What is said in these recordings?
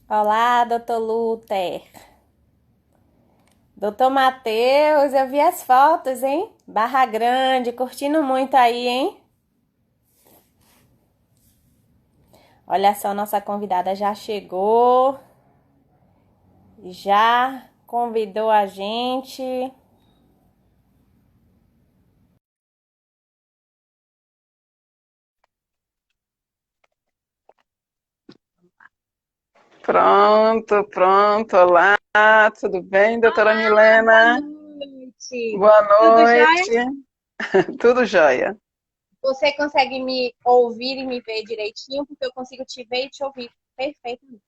Olá, doutor Luther. Doutor Matheus, eu vi as fotos, hein? Barra Grande, curtindo muito aí, hein? Olha só, nossa convidada já chegou, já convidou a gente. Pronto, pronto. Olá, tudo bem, doutora Olá, boa Milena? noite. Boa Tudo jóia? noite. Tudo jóia. Você consegue me ouvir e me ver direitinho? Porque eu consigo te ver e te ouvir perfeitamente.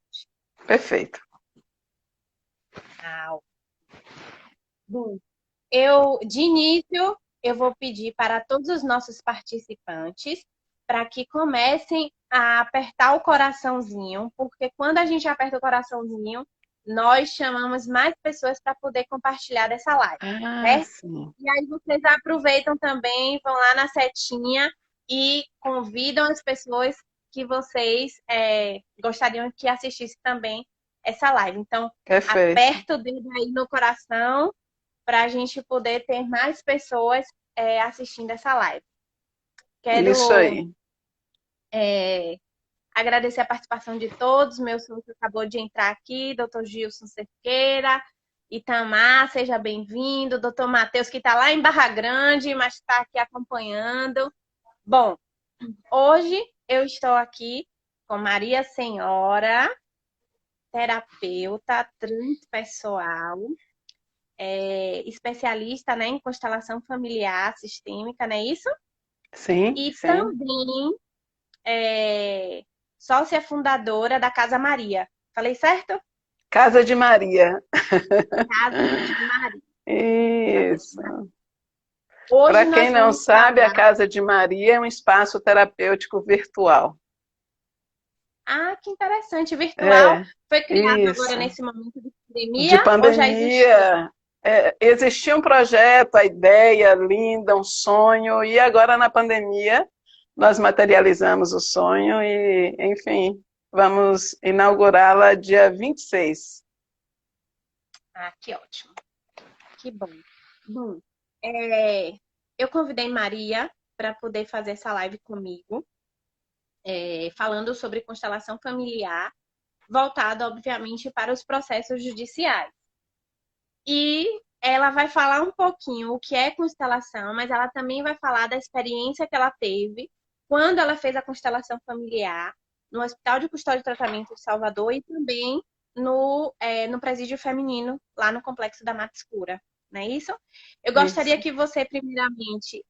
Perfeito. Ah, bom. De início, eu vou pedir para todos os nossos participantes para que comecem a apertar o coraçãozinho, porque quando a gente aperta o coraçãozinho, nós chamamos mais pessoas para poder compartilhar dessa live, Ah, certo? sim. E aí vocês aproveitam também, vão lá na setinha e convidam as pessoas que vocês gostariam que assistissem também essa live. Então, Perfeito. aperta o dedo aí no coração para a gente poder ter mais pessoas assistindo essa live. Isso Quero aí. é, agradecer a participação de todos. Meu sócio acabou de entrar aqui, doutor Gilson Cerqueira, Itamar, seja bem-vindo. Doutor Matheus, que está lá em Barra Grande, mas está aqui acompanhando. Bom, hoje eu estou aqui com Maria Senhora, terapeuta transpessoal, especialista, né, em constelação familiar sistêmica, não é isso? Sim, E sim. também é, sócia fundadora da Casa Maria. Falei certo? Casa de Maria. Casa de Maria. Casa de Isso. Maria. Hoje Para quem nós não vamos sabe, a falar. Casa de Maria é um espaço terapêutico virtual. Ah, que interessante. Virtual É, foi criado agora isso. nesse momento de De pandemia ou já existia? pandemia, existia um projeto, a ideia linda, um sonho, e agora na pandemia nós materializamos o sonho e, enfim, vamos inaugurá-la dia 26. Ah, que ótimo. Que bom. Bom, é, eu convidei Maria para poder fazer essa live comigo, falando sobre constelação familiar, voltado, obviamente, para os processos judiciais. E ela vai falar um pouquinho o que é constelação, mas ela também vai falar da experiência que ela teve quando ela fez a constelação familiar no Hospital de Custódia e Tratamento de Salvador e também no presídio feminino, lá no Complexo da Mata Escura. Não é isso? Eu gostaria Isso. que você, primeiramente,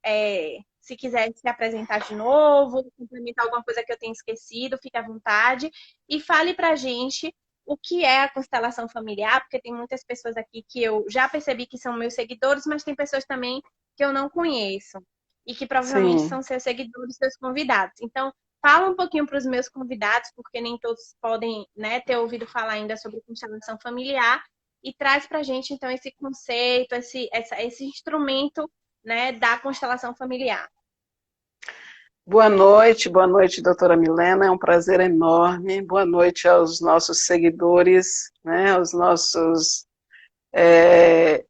se quiser se apresentar de novo, complementar alguma coisa que eu tenha esquecido, fique à vontade e fale para a gente o que é a constelação familiar, porque tem muitas pessoas aqui que eu já percebi que são meus seguidores, mas tem pessoas também que eu não conheço e que provavelmente Sim. são seus seguidores, seus convidados. Então, fala um pouquinho para os meus convidados, porque nem todos podem, né, ter ouvido falar ainda sobre constelação familiar, e traz para a gente, então, esse conceito, esse instrumento, né, da constelação familiar. Boa noite, doutora Milena, é um prazer enorme. Boa noite aos nossos seguidores, né, aos nossos é,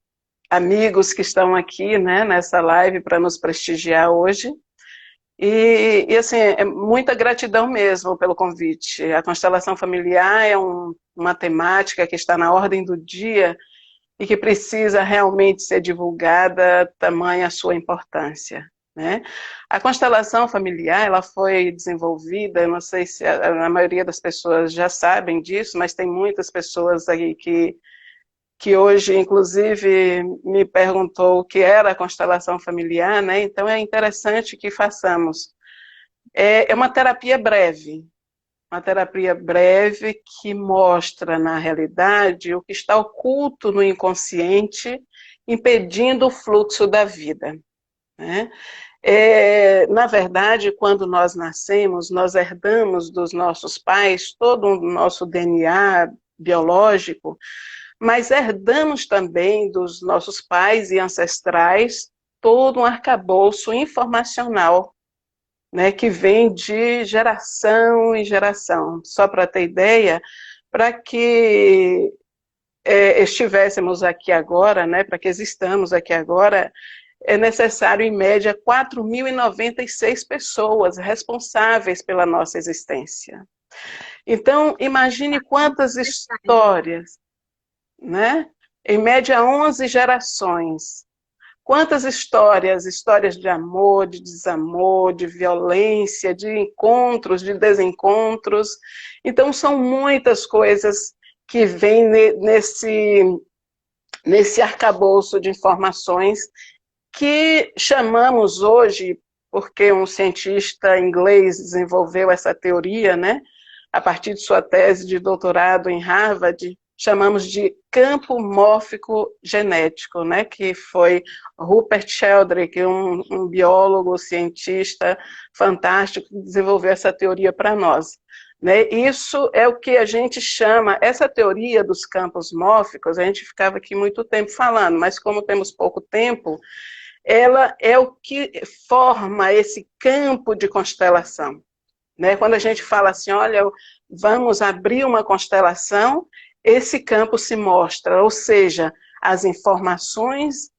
amigos que estão aqui, né, nessa live para nos prestigiar hoje. Assim, é muita gratidão mesmo pelo convite. A constelação familiar é uma temática que está na ordem do dia e que precisa realmente ser divulgada, tamanha a sua importância. Né? A constelação familiar ela foi desenvolvida, eu não sei se a maioria das pessoas já sabem disso, mas tem muitas pessoas aí que hoje, inclusive, me perguntou o que era a constelação familiar, né? Então é interessante que façamos. É uma terapia breve que mostra, na realidade, o que está oculto no inconsciente, impedindo o fluxo da vida. Né? Na verdade, quando nós nascemos, nós herdamos dos nossos pais todo o nosso DNA biológico, mas herdamos também dos nossos pais e ancestrais todo um arcabouço informacional, né, que vem de geração em geração. Só para ter ideia, para que estivéssemos aqui agora, né, para que existamos aqui agora, é necessário, em média, 4.096 pessoas responsáveis pela nossa existência. Então, imagine quantas histórias, né? Em média, 11 gerações. Quantas histórias, histórias de amor, de desamor, de violência, de encontros, de desencontros. Então, são muitas coisas que vêm nesse arcabouço de informações que chamamos hoje, porque um cientista inglês desenvolveu essa teoria, né, a partir de sua tese de doutorado em Harvard, chamamos de campo mórfico genético, né, que foi Rupert Sheldrake, um biólogo, cientista fantástico, que desenvolveu essa teoria para nós. Né? Isso é o que a gente chama, essa teoria dos campos mórficos, a gente ficava aqui muito tempo falando, mas como temos pouco tempo, ela é o que forma esse campo de constelação. Né? Quando a gente fala assim, olha, vamos abrir uma constelação, esse campo se mostra, ou seja, as informações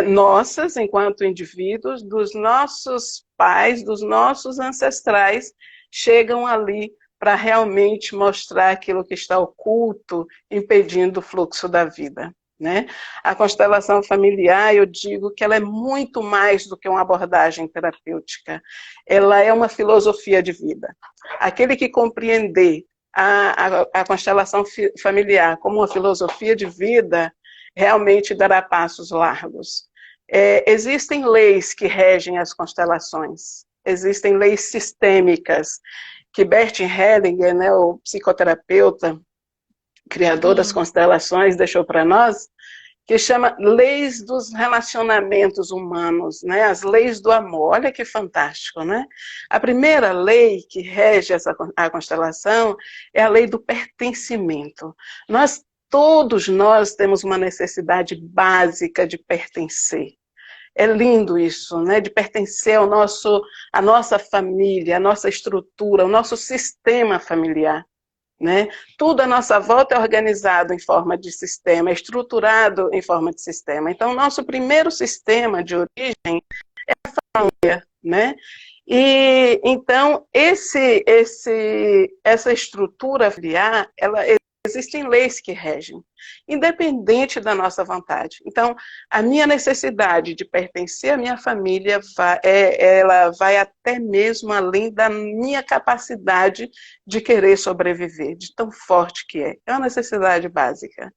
nossas, enquanto indivíduos, dos nossos pais, dos nossos ancestrais, chegam ali para realmente mostrar aquilo que está oculto, impedindo o fluxo da vida. Né? A constelação familiar, eu digo que ela é muito mais do que uma abordagem terapêutica. Ela é uma filosofia de vida. Aquele que compreender a constelação familiar como uma filosofia de vida, realmente dará passos largos. Existem leis que regem as constelações, existem leis sistêmicas, que Bert Hellinger, né, o psicoterapeuta, criador das constelações, deixou para nós, que chama leis dos relacionamentos humanos, né? As leis do amor. Olha que fantástico, né? A primeira lei que rege a constelação é a lei do pertencimento. Todos nós temos uma necessidade básica de pertencer. É lindo isso, né? De pertencer à nossa família, à nossa estrutura, ao nosso sistema familiar. Né? Tudo à nossa volta é organizado em forma de sistema, é estruturado em forma de sistema. Então, nosso primeiro sistema de origem é a família. Né? E, então, essa estrutura familiar, existem leis que regem, independente da nossa vontade. Então, a minha necessidade de pertencer à minha família, ela vai até mesmo além da minha capacidade de querer sobreviver, de tão forte que é. É uma necessidade básica.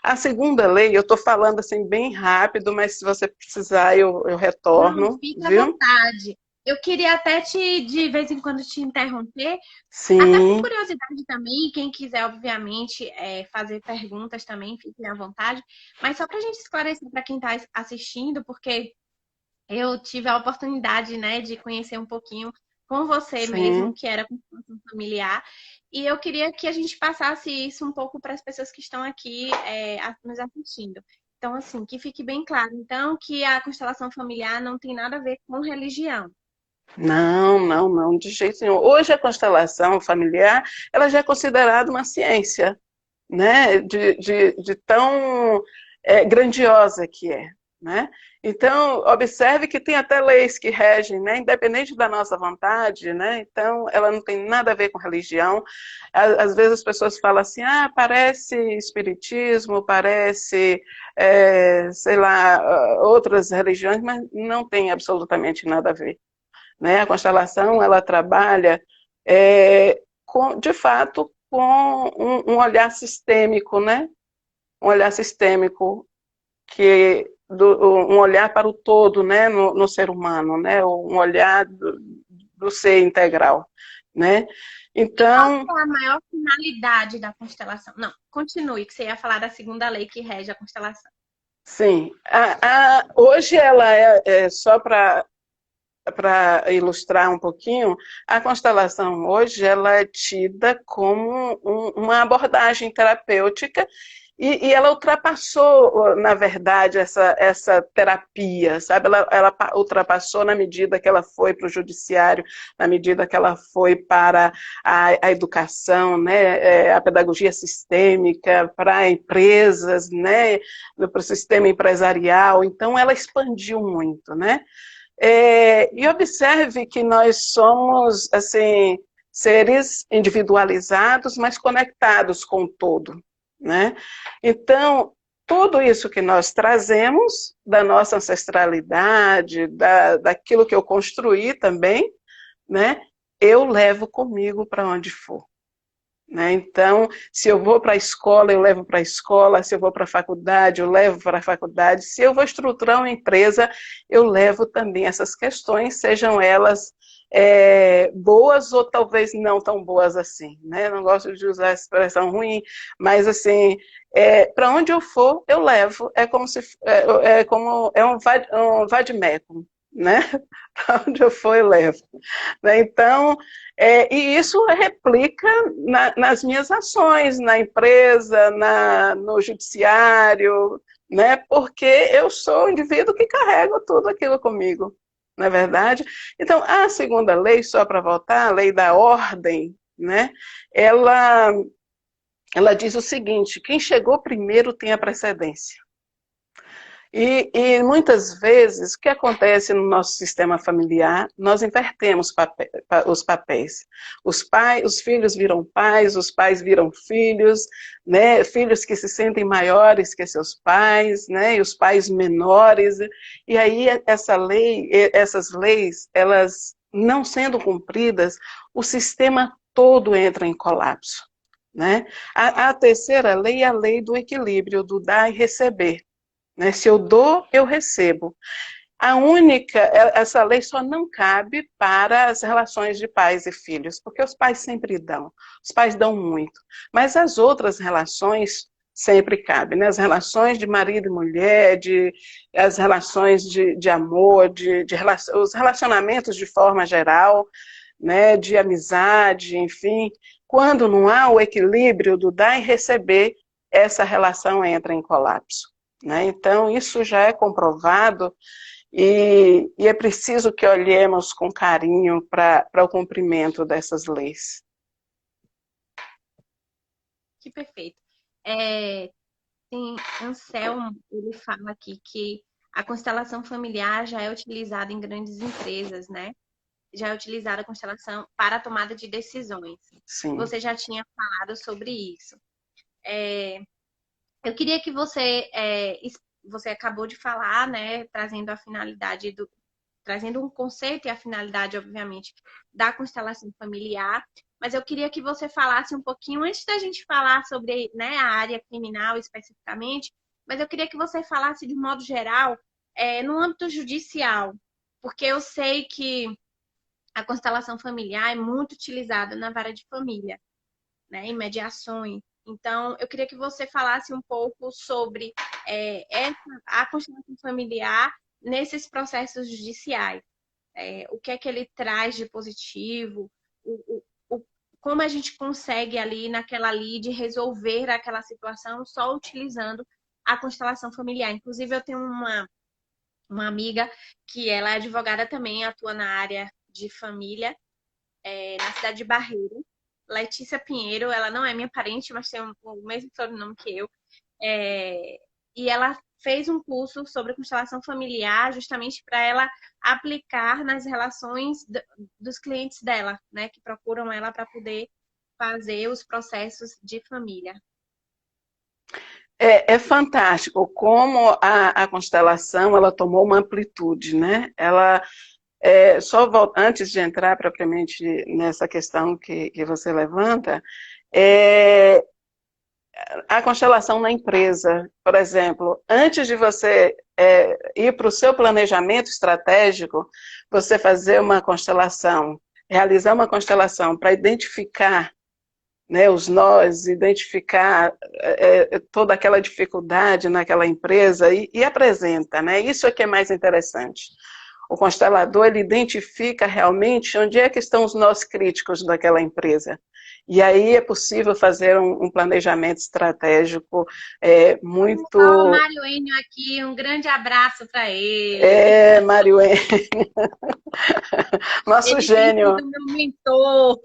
A segunda lei, eu estou falando assim bem rápido, mas se você precisar, eu retorno. Não, fica à vontade. Eu queria até de vez em quando, te interromper, Sim. Até por curiosidade também, quem quiser, obviamente, fazer perguntas também, fiquem à vontade. Mas só para a gente esclarecer para quem está assistindo, porque eu tive a oportunidade, né, de conhecer um pouquinho com você mesmo, que era constelação familiar. E eu queria que a gente passasse isso um pouco para as pessoas que estão aqui nos assistindo. Então, assim, que fique bem claro, então, que a constelação familiar não tem nada a ver com religião. Não, de jeito nenhum. Hoje a constelação familiar, ela já é considerada uma ciência, né, de tão grandiosa que é. Né? Então, observe que tem até leis que regem, né, independente da nossa vontade, né? Então, ela não tem nada a ver com religião. Às vezes as pessoas falam assim, parece espiritismo, parece, sei lá, outras religiões, mas não tem absolutamente nada a ver. Né? A constelação, ela trabalha, de fato, com um olhar sistêmico, né? Um olhar sistêmico, um olhar para o todo, né? No ser humano, né? Um olhar do ser integral. Né? Então, qual é a maior finalidade da constelação? Não, continue, que você ia falar da segunda lei que rege a constelação. Sim, hoje ela só para ilustrar um pouquinho, a constelação hoje ela é tida como uma abordagem terapêutica E ela ultrapassou, na verdade, essa terapia, sabe? Ela ultrapassou na medida que ela foi para o judiciário, na medida que ela foi para a educação, né? A pedagogia sistêmica, para empresas, né? Para o sistema empresarial. Então, ela expandiu muito, né? E observe que nós somos, assim, seres individualizados, mas conectados com o todo, né? Então, tudo isso que nós trazemos da nossa ancestralidade, daquilo que eu construí também, né? Eu levo comigo para onde for. Né? Então, se eu vou para a escola, eu levo para a escola, se eu vou para a faculdade, eu levo para a faculdade, se eu vou estruturar uma empresa, eu levo também essas questões, sejam elas boas ou talvez não tão boas assim. Né? Não gosto de usar essa expressão ruim, mas assim, para onde eu for, eu levo, é como se um vade-mecum, né? Para onde eu for, eu levo. Né? Então, e isso replica nas minhas ações, na empresa, no judiciário, né? Porque eu sou o indivíduo que carrega tudo aquilo comigo, não é verdade? Então, a segunda lei, só para voltar, a lei da ordem, né? Ela diz o seguinte: quem chegou primeiro tem a precedência. E muitas vezes, o que acontece no nosso sistema familiar, nós invertemos os papéis. Os filhos viram pais, os pais viram filhos, né? Filhos que se sentem maiores que seus pais, né? E os pais menores. E aí essas leis, elas não sendo cumpridas, o sistema todo entra em colapso. Né? A terceira lei é a lei do equilíbrio, do dar e receber. Né? Se eu dou, eu recebo. Essa lei só não cabe para as relações de pais e filhos, porque os pais sempre dão, os pais dão muito, mas as outras relações sempre cabem, né? As relações de marido e mulher, as relações de amor, os relacionamentos de forma geral, né? De amizade, enfim, quando não há o equilíbrio do dar e receber, essa relação entra em colapso. Né? Então, isso já é comprovado e é preciso que olhemos com carinho para o cumprimento dessas leis. Que perfeito. Tem Anselmo, ele fala aqui que a constelação familiar já é utilizada em grandes empresas, né? Já é utilizada a constelação para a tomada de decisões. Sim. Você já tinha falado sobre isso. Eu queria que você acabou de falar, né, trazendo a finalidade trazendo um conceito e a finalidade, obviamente, da constelação familiar, mas eu queria que você falasse um pouquinho, antes da gente falar sobre, né, a área criminal especificamente, mas eu queria que você falasse de um modo geral, no âmbito judicial, porque eu sei que a constelação familiar é muito utilizada na vara de família, né, em mediações. Então, eu queria que você falasse um pouco sobre a constelação familiar nesses processos judiciais. O que é que ele traz de positivo, como a gente consegue ali naquela lide resolver aquela situação só utilizando a constelação familiar. Inclusive, eu tenho uma amiga que ela é advogada também, atua na área de família, na cidade de Barreiro. Letícia Pinheiro, ela não é minha parente, mas tem o mesmo sobrenome que eu. E ela fez um curso sobre constelação familiar justamente para ela aplicar nas relações dos clientes dela, né, que procuram ela para poder fazer os processos de família. É fantástico como a constelação ela tomou uma amplitude, né? Ela antes de entrar propriamente nessa questão que você levanta, a constelação na empresa, por exemplo, antes de você ir para o seu planejamento estratégico, você fazer uma constelação, realizar uma constelação para identificar, né, os nós, identificar toda aquela dificuldade naquela empresa e apresenta, né? Isso é que é mais interessante. O constelador, ele identifica realmente onde é que estão os nós críticos daquela empresa. E aí é possível fazer um planejamento estratégico Ó, o muito... Mário Enio aqui, um grande abraço para ele. Mário, nosso Ele tem gênio. sido meu mentor.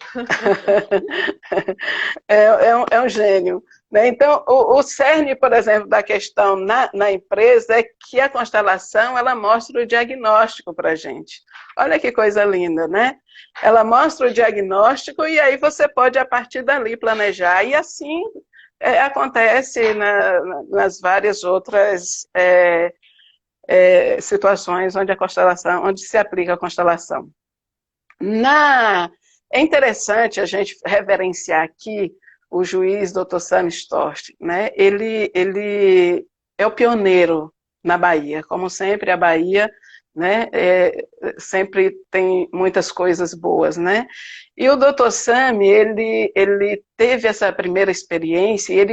É um gênio. Né? Então, o cerne, por exemplo, da questão na empresa é que a constelação ela mostra o diagnóstico para a gente. Olha que coisa linda, né? Ela mostra o diagnóstico e aí você pode, a partir dali, planejar. E assim acontece nas várias outras situações onde a constelação, onde se aplica a constelação. Na... É interessante a gente reverenciar aqui o juiz Dr. Sam Storch, né? Ele é o pioneiro na Bahia, como sempre a Bahia, né? Sempre tem muitas coisas boas, né? E o Dr. Sam, ele teve essa primeira experiência, e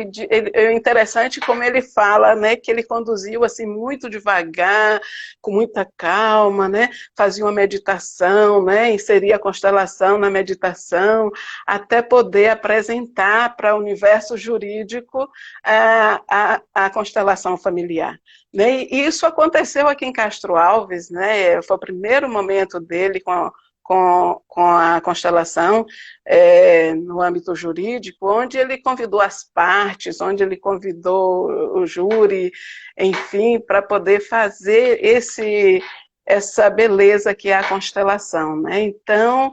é interessante como ele fala, né? Que ele conduziu assim muito devagar, com muita calma, né? Fazia uma meditação, né? Inseria a constelação na meditação, até poder apresentar para o universo jurídico a constelação familiar. Né? E isso aconteceu aqui em Castro Alves, né? Foi o primeiro momento dele com a constelação no âmbito jurídico, onde ele convidou as partes, onde ele convidou o júri, enfim, para poder fazer essa beleza que é a constelação. Né? Então,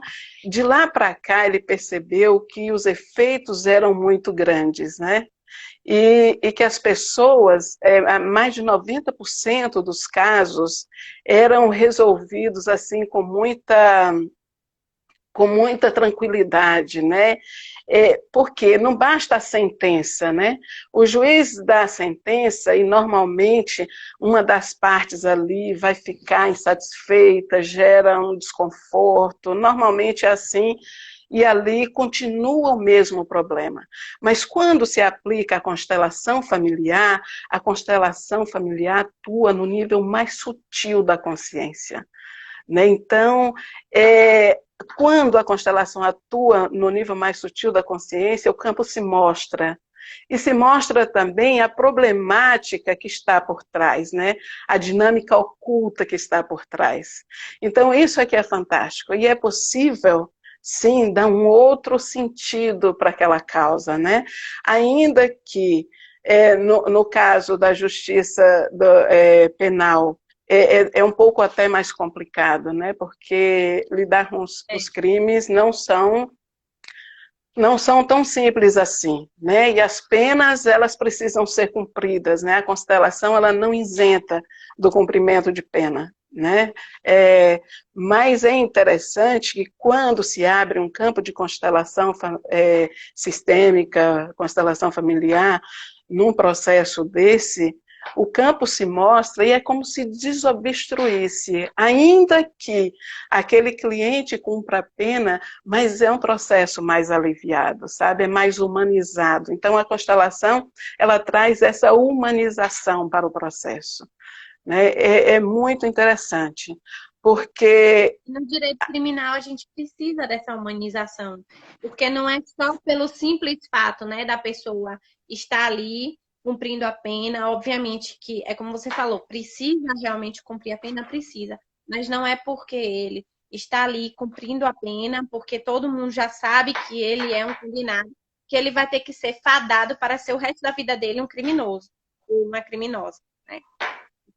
de lá para cá, ele percebeu que os efeitos eram muito grandes, né? E que as pessoas, mais de 90% dos casos, eram resolvidos assim com muita tranquilidade, né? Porque não basta a sentença, né? O juiz dá a sentença e normalmente uma das partes ali vai ficar insatisfeita, gera um desconforto, normalmente é assim, e ali continua o mesmo problema. Mas quando se aplica a constelação familiar atua no nível mais sutil da consciência. Né? Então, quando a constelação atua no nível mais sutil da consciência, o campo se mostra. E se mostra também a problemática que está por trás, né? A dinâmica oculta que está por trás. Então, isso é que é fantástico. E é possível, sim, dar um outro sentido para aquela causa, né? Ainda que, no caso da justiça penal, é um pouco até mais complicado, né? Porque lidar com os crimes não são tão simples assim, né? E as penas, elas precisam ser cumpridas, né? A constelação, ela não isenta do cumprimento de pena, né? Mas é interessante que quando se abre um campo de constelação sistêmica, constelação familiar, num processo desse, o campo se mostra e é como se desobstruísse, ainda que aquele cliente cumpra a pena, mas é um processo mais aliviado, sabe? É mais humanizado. Então, a constelação, ela traz essa humanização para o processo. Né? É muito interessante, porque... No direito criminal, a gente precisa dessa humanização, porque não é só pelo simples fato, né, da pessoa estar ali cumprindo a pena, obviamente que é como você falou, precisa realmente cumprir a pena, precisa, mas não é porque ele está ali cumprindo a pena, porque todo mundo já sabe que ele é um condenado, que ele vai ter que ser fadado para ser o resto da vida dele um criminoso ou uma criminosa, né?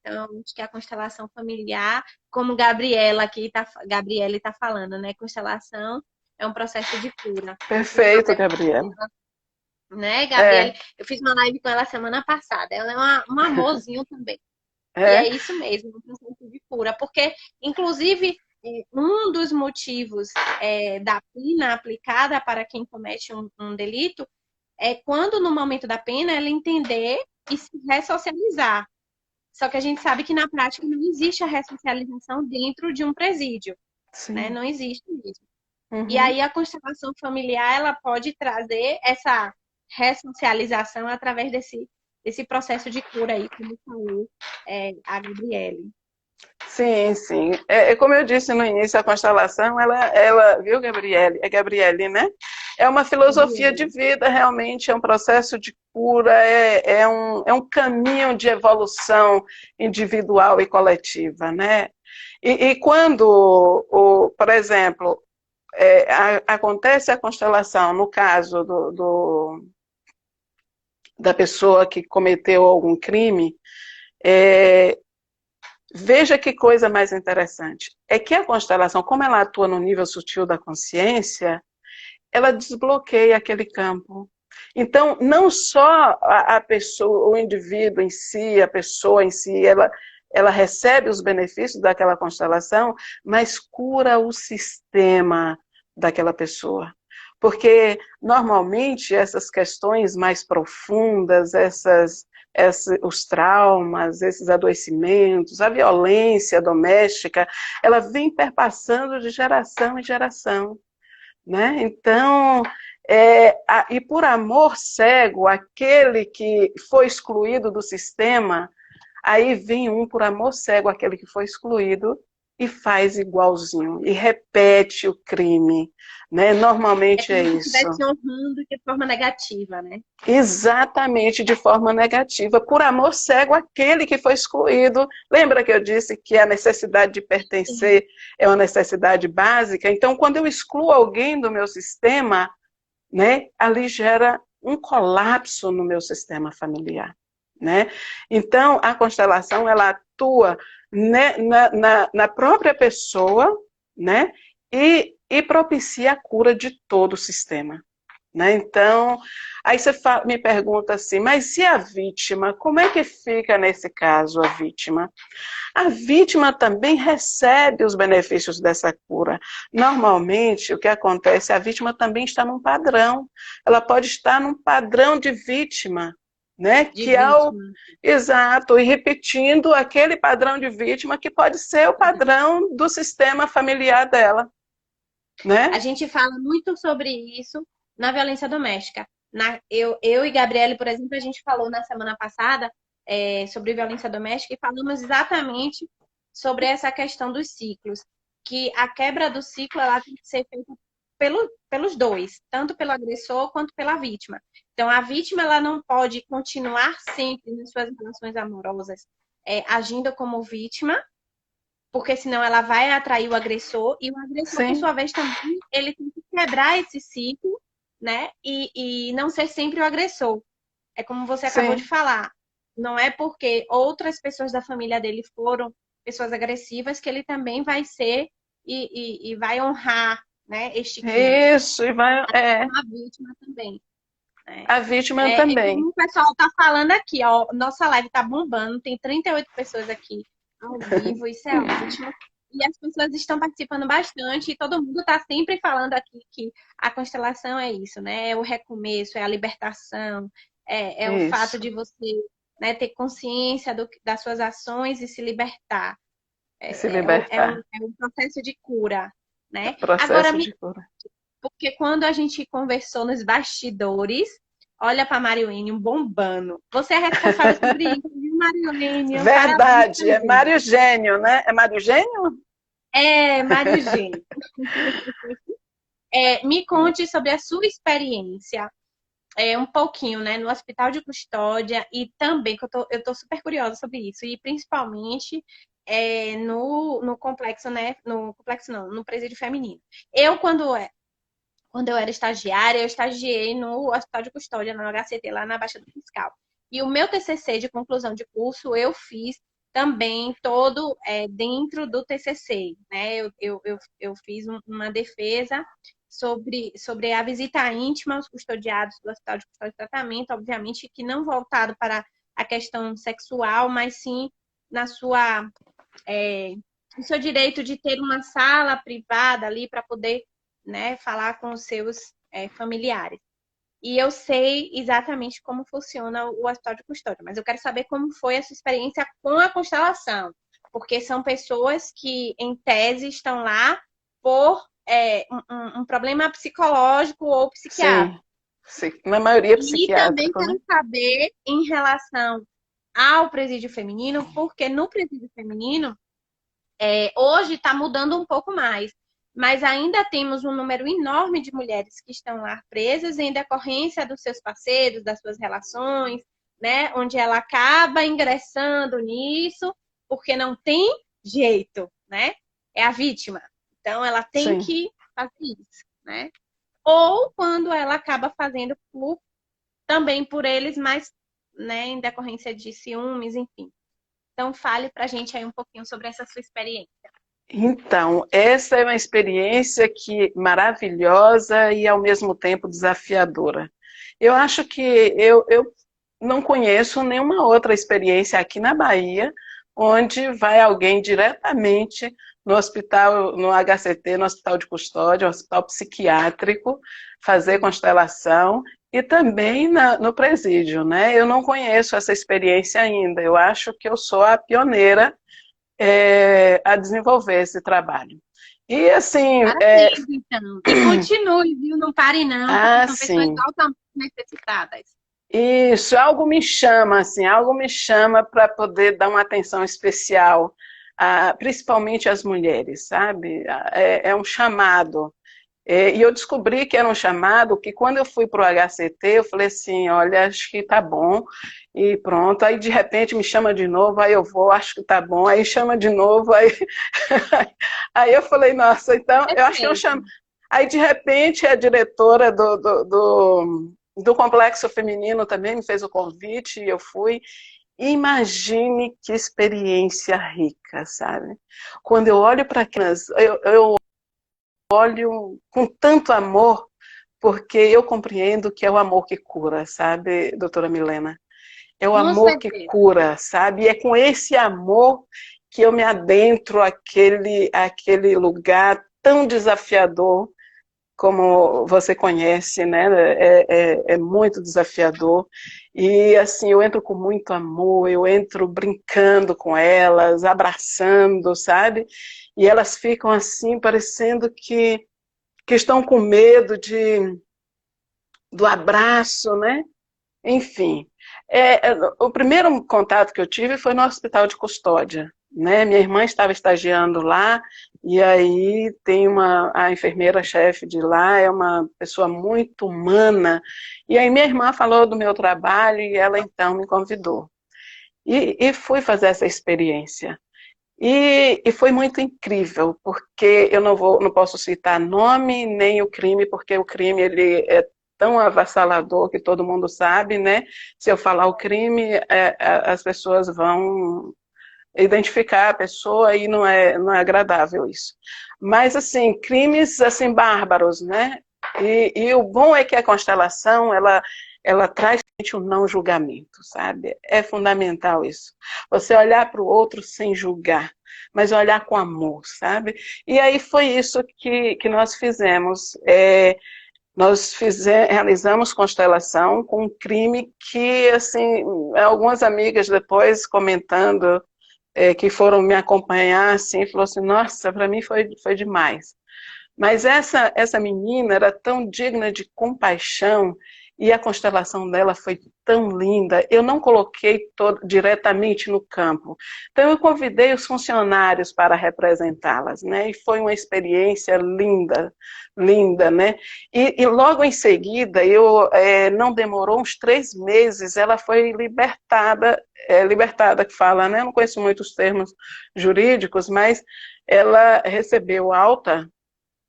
Então, acho que a constelação familiar, como Gabriele está falando, né? Constelação é um processo de cura. Perfeito, Gabriela. Né, Gabriele? Eu fiz uma live com ela semana passada. Ela é um amorzinho também. E é isso mesmo, um processo de cura. Porque, inclusive, um dos motivos da pena aplicada para quem comete um delito é quando, no momento da pena, ela entender e se ressocializar. Só que a gente sabe que na prática não existe a ressocialização dentro de um presídio, né? Sim. Não existe isso. E Uhum. aí a constelação familiar, ela pode trazer essa ressocialização através desse processo de cura aí, como falou a Gabriele. Sim, sim. Como eu disse no início, a constelação, ela, viu, Gabriele? É Gabriele, né? É uma filosofia de vida, realmente, é um processo de cura, é um caminho de evolução individual e coletiva, né? E quando, por exemplo, acontece a constelação, no caso da pessoa que cometeu algum crime, é, veja que coisa mais interessante. É que a constelação, como ela atua no nível sutil da consciência, ela desbloqueia aquele campo. Então, não só a pessoa, o indivíduo em si, a pessoa em si, ela recebe os benefícios daquela constelação, mas cura o sistema daquela pessoa. Porque, normalmente, essas questões mais profundas, os traumas, esses adoecimentos, a violência doméstica, ela vem perpassando de geração em geração. Né? Então, e por amor cego, aquele que foi excluído do sistema, aí vem por amor cego, aquele que foi excluído, e faz igualzinho, e repete o crime. Né? É Normalmente é como se isso. estivesse honrando de forma negativa, né? Exatamente, de forma negativa, por amor cego àquele que foi excluído. Lembra que eu disse que a necessidade de pertencer é uma necessidade básica? Então, quando eu excluo alguém do meu sistema, né, ali gera um colapso no meu sistema familiar. Né? Então, a constelação, ela atua, né, na própria pessoa, né, e propicia a cura de todo o sistema. Né? Então, aí você me pergunta assim, mas e a vítima? Como é que fica nesse caso a vítima? A vítima também recebe os benefícios dessa cura. Normalmente, o que acontece, a vítima também está num padrão. Ela pode estar num padrão de vítima, né? De vítima. Exato, e repetindo aquele padrão de vítima que pode ser o padrão do sistema familiar dela, né? A gente fala muito sobre isso na violência doméstica. Eu e Gabriele, por exemplo, a gente falou na semana passada sobre violência doméstica e falamos exatamente sobre essa questão dos ciclos. Que a quebra do ciclo ela tem que ser feita pelos dois, tanto pelo agressor quanto pela vítima. Então, a vítima ela não pode continuar sempre nas suas relações amorosas agindo como vítima, porque senão ela vai atrair o agressor, e o agressor, por Sim, sua vez, também ele tem que quebrar esse ciclo, né? E não ser sempre o agressor. É como você acabou de sim. falar. Não é porque outras pessoas da família dele foram pessoas agressivas que ele também vai ser e vai honrar, né, este crime. Isso, e vai, A vítima também. Né? a vítima também. Como o pessoal tá falando aqui, ó, nossa live tá bombando, tem 38 pessoas aqui ao vivo, isso é ótimo. E as pessoas estão participando bastante, e todo mundo está sempre falando aqui que a constelação é isso, né? É o recomeço, é a libertação, é o fato Isso, de você, né, ter consciência das suas ações e se libertar. e se É libertar. um processo de cura, né? Agora, Processo de cura. porque quando a gente conversou nos bastidores, olha para a Marione bombando. Você é responsável sobre isso, viu, Marione? Parabéns Verdade, é também. Mário Gênio, né? É Mário Gênio? Mário Gênio. Me conte sobre a sua experiência, um pouquinho, né, no hospital de custódia e também, que eu tô super curiosa sobre isso, e principalmente no complexo, né? No complexo não, no presídio feminino. Eu, quando eu era estagiária, eu estagiei no Hospital de Custódia, na HCT, lá na Baixa do Fiscal. E o meu TCC de conclusão de curso eu fiz também todo dentro do TCC, né? Eu fiz uma defesa sobre a visita íntima aos custodiados do Hospital de Custódia e Tratamento, obviamente que não voltado para a questão sexual, mas sim na sua, no seu direito de ter uma sala privada ali para poder, né, falar com os seus familiares. E eu sei exatamente como funciona o hospital de custódia, mas eu quero saber como foi a sua experiência com a constelação, porque são pessoas que, em tese, estão lá por um problema psicológico ou Sim, psiquiátrico. na maioria E também psiquiátrico, né? quero saber em relação ao presídio feminino, porque no presídio feminino, hoje está mudando um pouco mais. mas ainda temos um número enorme de mulheres que estão lá presas em decorrência dos seus parceiros, das suas relações, né? Onde ela acaba ingressando nisso, porque não tem jeito, né? É a vítima. Então, ela tem sim. que fazer isso, né? Ou quando ela acaba fazendo também por eles, mas, né, em decorrência de ciúmes, enfim. Então, fale pra gente aí um pouquinho sobre essa sua experiência. Então, essa é uma experiência que maravilhosa e ao mesmo tempo desafiadora. Eu acho que eu não conheço nenhuma outra experiência aqui na Bahia onde vai alguém diretamente no hospital, no HCT, no hospital de custódia, hospital psiquiátrico, fazer constelação e também no presídio, né? Eu não conheço essa experiência ainda. Eu acho que eu sou a pioneira a desenvolver esse trabalho. E assim, Parabéns, então. E continue, viu? Não pare, não, porque são pessoas sim, altamente necessitadas. isso, algo me chama, assim, algo me chama para poder dar uma atenção especial, principalmente às mulheres, sabe? É um chamado. E eu descobri que era um chamado que quando eu fui para o HCT, eu falei assim, olha, acho que tá bom, e pronto. Aí de repente me chama de novo, aí eu vou, acho que tá bom, aí chama de novo, aí, aí eu falei, nossa, então eu acho que é um chamado. Perfeito. Aí de repente a diretora do Complexo Feminino também me fez o convite, e eu fui. Imagine que experiência rica, sabe? Quando eu olho para aquelas, eu olho com tanto amor, porque eu compreendo que é o amor que cura, sabe, doutora Milena? É o Com amor que certeza. cura, sabe? E é com esse amor que eu me adentro àquele lugar tão desafiador, como você conhece, né? É muito desafiador. E assim, eu entro com muito amor, eu entro brincando com elas, abraçando, sabe? E elas ficam assim, parecendo que estão com medo do abraço, né? Enfim, o primeiro contato que eu tive foi no hospital de custódia, né? Minha irmã estava estagiando lá, e aí tem a enfermeira-chefe de lá, é uma pessoa muito humana, e aí minha irmã falou do meu trabalho, e ela então me convidou. E fui fazer essa experiência. E foi muito incrível, porque eu não posso citar nome nem o crime, porque o crime ele é tão avassalador que todo mundo sabe, né? Se eu falar o crime, as pessoas vão identificar a pessoa e não é agradável isso. Mas, assim, crimes, assim, bárbaros, né? E o bom é que a constelação, ela traz um não julgamento, sabe? É fundamental isso. Você olhar para o outro sem julgar, mas olhar com amor, sabe? E aí foi isso que nós fizemos. Realizamos constelação com um crime que, assim, algumas amigas depois comentando que foram me acompanhar, assim, falou assim, nossa, para mim foi demais. Mas essa menina era tão digna de compaixão e a constelação dela foi tão linda. Eu não coloquei diretamente no campo. Então eu convidei os funcionários para representá-las, né? E foi uma experiência linda, linda, né? E logo em seguida, não demorou uns 3 meses, ela foi libertada que fala, né? Eu não conheço muitos termos jurídicos, mas ela recebeu alta,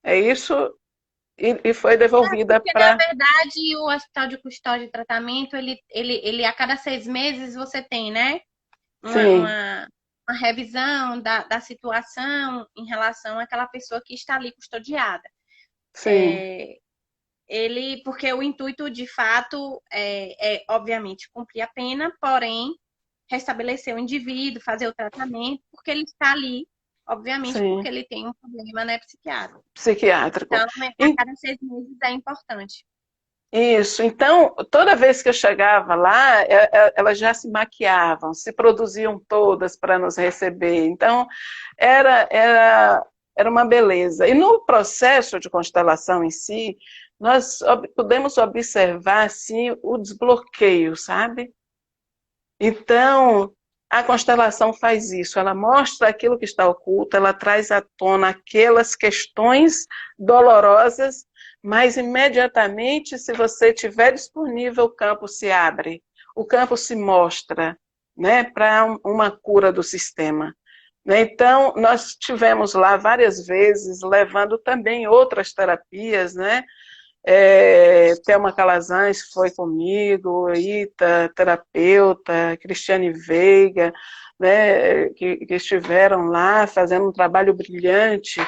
é isso, e foi devolvida Porque, na para. verdade, o hospital de custódia e tratamento, ele a cada 6 meses você tem, né? Uma, Sim, uma, uma revisão da situação em relação àquela pessoa que está ali custodiada. sim, Porque o intuito, de fato, obviamente, cumprir a pena, porém, restabelecer o indivíduo, fazer o tratamento, porque ele está ali, obviamente, porque sim, ele tem um problema, né, psiquiátrico. psiquiátrico. Então, a cada 6 meses é importante. Isso, então, toda vez que eu chegava lá, elas já se maquiavam, se produziam todas para nos receber. Então, era uma beleza. E no processo de constelação em si, nós podemos observar, assim, o desbloqueio, sabe? Então, A constelação faz isso, ela mostra aquilo que está oculto, ela traz à tona aquelas questões dolorosas, mas imediatamente, se você tiver disponível, o campo se abre, o campo se mostra, né, para uma cura do sistema. Né? Então, nós tivemos lá várias vezes, levando também outras terapias, né? Thelma Calazans foi comigo, Ita, terapeuta, Cristiane Veiga, né, que estiveram lá fazendo um trabalho brilhante,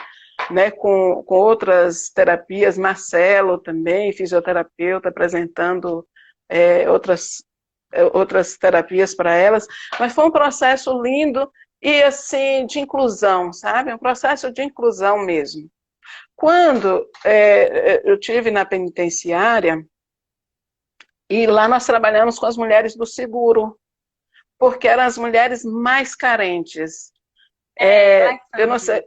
né, com outras terapias, Marcelo também, fisioterapeuta, apresentando outras terapias para elas, mas foi um processo lindo e assim de inclusão, sabe? Um processo de inclusão mesmo. Quando eu tive na penitenciária, e lá nós trabalhamos com as mulheres do seguro, porque eram as mulheres mais carentes. Eu não sei,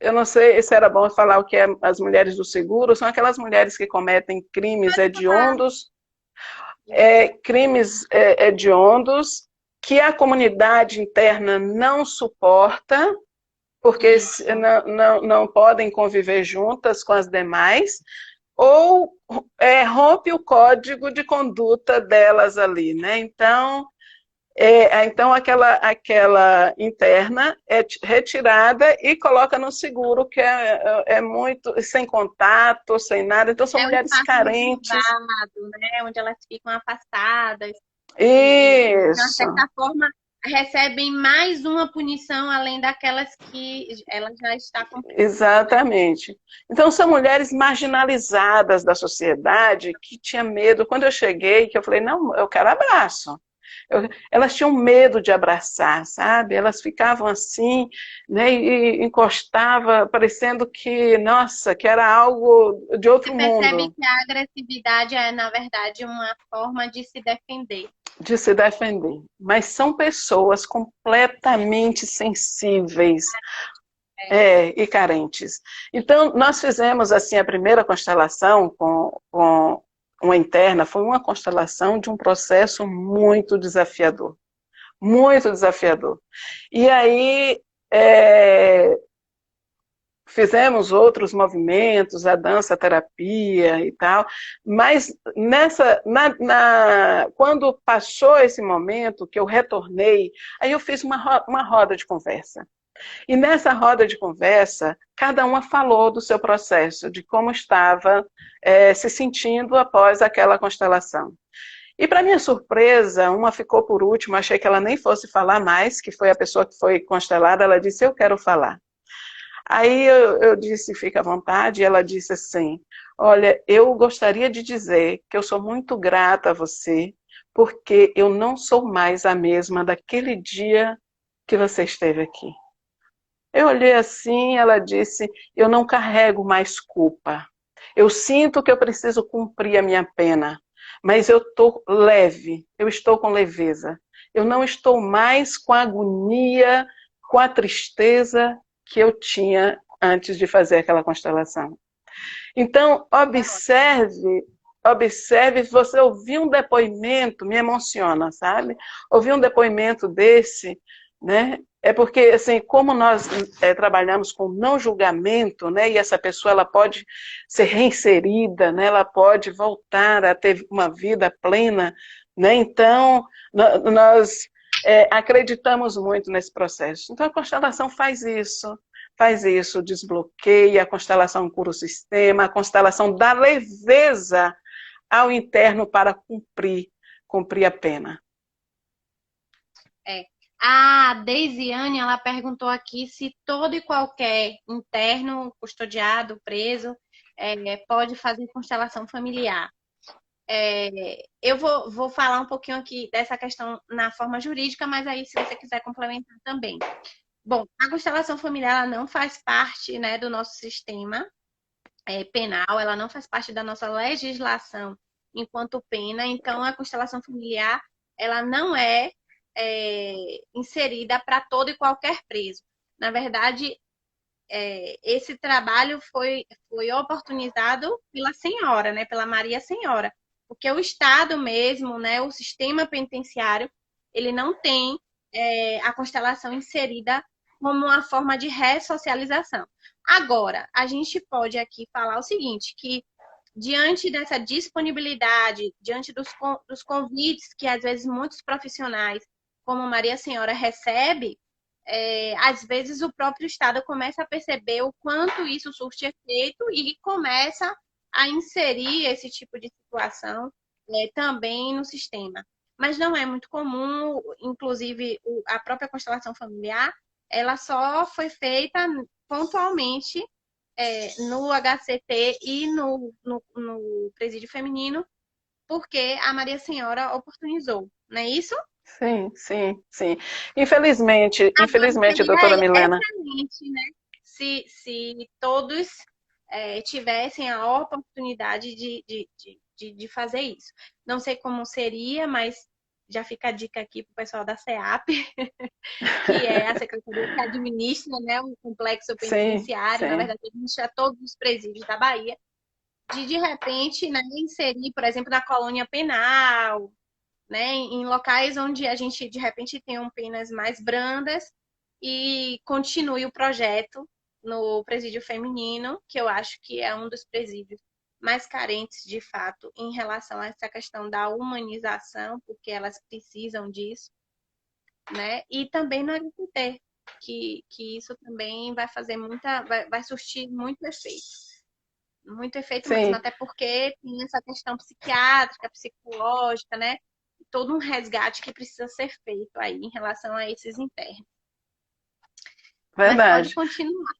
eu não sei se era bom falar o que é as mulheres do seguro, são aquelas mulheres que cometem crimes hediondos, que a comunidade interna não suporta, porque não podem conviver juntas com as demais, ou rompe o código de conduta delas ali, né? Então aquela interna é retirada e coloca no seguro, que é muito sem contato, sem nada. Então são mulheres carentes. Privado, né? Onde elas ficam afastadas. Isso. De uma certa forma, recebem mais uma punição além daquelas que ela já está cumprindo. Exatamente. Então, são mulheres marginalizadas da sociedade que tinha medo. Quando eu cheguei, que eu falei, não, eu quero abraço. Elas tinham medo de abraçar, sabe? Elas ficavam assim, né, e encostava, parecendo que, nossa, que era algo de outro mundo. Você percebe que a agressividade é, na verdade, uma forma de se defender. De se defender. Mas são pessoas completamente sensíveis. E carentes. Então, nós fizemos assim a primeira constelação com uma interna, foi uma constelação de um processo muito desafiador. Muito desafiador. E aí fizemos outros movimentos, a dança terapia e tal, mas quando passou esse momento que eu retornei, aí eu fiz uma roda de conversa. E nessa roda de conversa, cada uma falou do seu processo, de como estava se sentindo após aquela constelação. E para minha surpresa, uma ficou por último, achei que ela nem fosse falar mais, que foi a pessoa que foi constelada, ela disse, eu quero falar. Aí eu disse, fica à vontade, e ela disse assim, olha, eu gostaria de dizer que eu sou muito grata a você, porque eu não sou mais a mesma daquele dia que você esteve aqui. Eu olhei assim, ela disse, eu não carrego mais culpa. Eu sinto que eu preciso cumprir a minha pena, mas eu estou leve, eu estou com leveza. Eu não estou mais com a agonia, com a tristeza que eu tinha antes de fazer aquela constelação. Então, observe, você ouvir um depoimento, me emociona, sabe? Ouvir um depoimento desse, né? É porque, assim, como nós trabalhamos com não julgamento, né, e essa pessoa ela pode ser reinserida, né, ela pode voltar a ter uma vida plena, né, então nós acreditamos muito nesse processo. Então a constelação faz isso, desbloqueia, a constelação cura o sistema, a constelação dá leveza ao interno para cumprir a pena. A Deisiane, ela perguntou aqui se todo e qualquer interno, custodiado, preso, pode fazer constelação familiar. Eu vou falar um pouquinho aqui dessa questão na forma jurídica, mas aí se você quiser complementar também. Bom, a constelação familiar ela não faz parte, né, do nosso sistema penal, ela não faz parte da nossa legislação enquanto pena, então a constelação familiar ela não é inserida para todo e qualquer preso. Na verdade, esse trabalho foi oportunizado pela senhora, né, pela Maria Senhora, porque o Estado mesmo, né, o sistema penitenciário, ele não tem a constelação inserida como uma forma de ressocialização. Agora, a gente pode aqui falar o seguinte, que diante dessa disponibilidade, diante dos convites que às vezes muitos profissionais, como Maria Senhora, recebe, às vezes o próprio Estado começa a perceber o quanto isso surte efeito e começa a inserir esse tipo de situação também no sistema. Mas não é muito comum, inclusive a própria constelação familiar, ela só foi feita pontualmente no HCT e no presídio feminino, porque a Maria Senhora oportunizou, não é isso? Sim, sim, sim. Agora Infelizmente, doutora seria Milena. excelente, né? Se todos tivessem a oportunidade de fazer isso. Não sei como seria, mas já fica a dica aqui para o pessoal da SEAP, que é a secretaria que administra, né, o complexo Sim, penitenciário, na sim. verdade, administra todos os presídios da Bahia, de repente, né, inserir, por exemplo, na colônia penal, né, em locais onde a gente, de repente, tenha penas mais brandas e continue o projeto no presídio feminino, que eu acho que é um dos presídios mais carentes, de fato, em relação a essa questão da humanização, porque elas precisam disso, né? E também no LGBT, que isso também vai fazer vai surtir muito efeito. Muito efeito mesmo, Sim, até porque tem essa questão psiquiátrica, psicológica, né? Todo um resgate que precisa ser feito aí em relação a esses internos. Mas pode verdade. continuar.